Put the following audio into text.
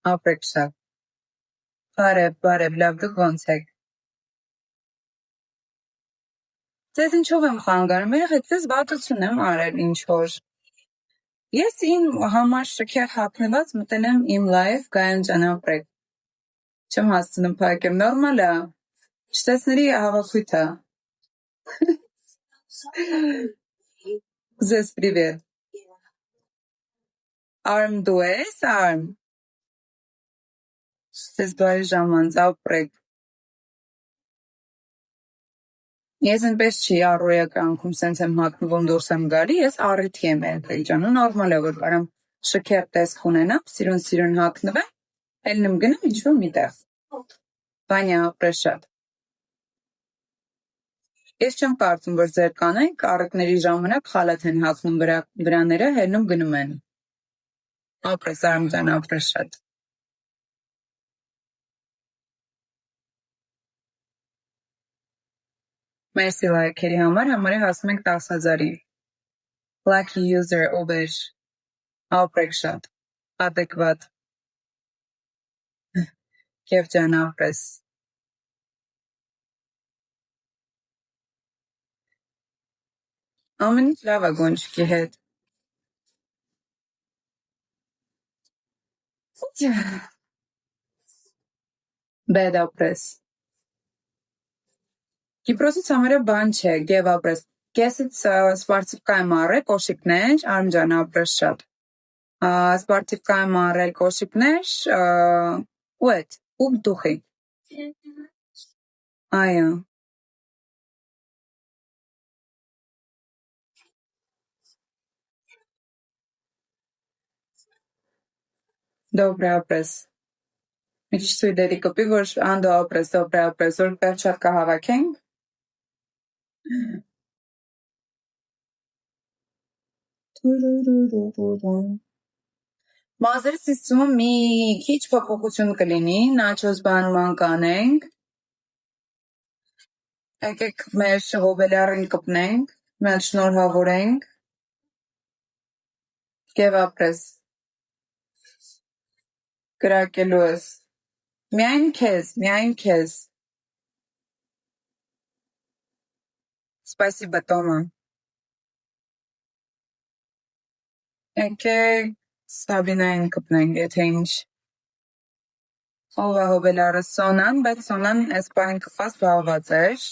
Ապրեք շատ։ Բարև, լավ դուք ոնց եք։ Ձեզ ինչով եմ խանգարում, երեխեք, ձեզ վատություն եմ արել ինչ-որ։ Ես իմ համար շքեղ հագնված մտել եմ իմ լայվ Գայան ջան ապրեք։ Չեմ հասցնում փակեմ, նորմալ է։ Չտեսների հավաքույթ է։ Ձեզ պրիվետ։ Արմ դու ես, Արմ։ Ձեզ բարի ժամանց, ապրեք։ Ես այնպես չի առօրյա կյանքում սենց եմ հագնվում դուրս եմ գալի, ես առիթի եմ երեխեք ջան, ու նորմալ է որ կարամ շքեղ տեսք ունենամ, սիրուն հագնվեմ, ելնում գնում ինչ-որ միտեղ։ Վանյա ապրես շատ։ Ես չեմ կարծում, որ ձեր կանայք առիթների ժամանակ խալաթ են հագնում վրաները, ելնում գնում են։ Ապրես Արմ ջան, ապրես շատ։ Մերսի լայքերի համար, համարի հասնում ենք 10,000-ի։ Lucky user օբեր, ապրեք շատ, ադեկվատ, կև ջան ապրես։ Ամեն ինչ լավ է գոնչկի հետ։ Բեդ ապրես։ Կիպրոսից համարը բան չէ, գև ապրես։ Կեսից սպարտիվկա եմ առել, կոշիկներ, Արմ ջան ապրես շատ։ Սպարտիվկա եմ առել կոշիկներ, ու էդ, ու դուխի։ Այո։ Դոբրե ապրես։ Մի քիչ ցույդերի կպի, որ անդո ապրես, դոբրե ապրես, որ պերչատկա հավաքենք։ Մազերս իսցումը մի քիչ փոփոխություն կլինի, նաչոս բանման կանենք։ Եկեք մեր հոբելյարին կպնենք, մեր շնորհավորենք։ Գև ապրես։ Կրակելու ես։ Միայն քեզ։ Սպասիբա, Տոմա։ Եկեք Սաբինային կպնենք, եթե ինչ։ Ով է հոբելյարը Սոնան, բայց Սոնան այս պահին կպած բաղված էր։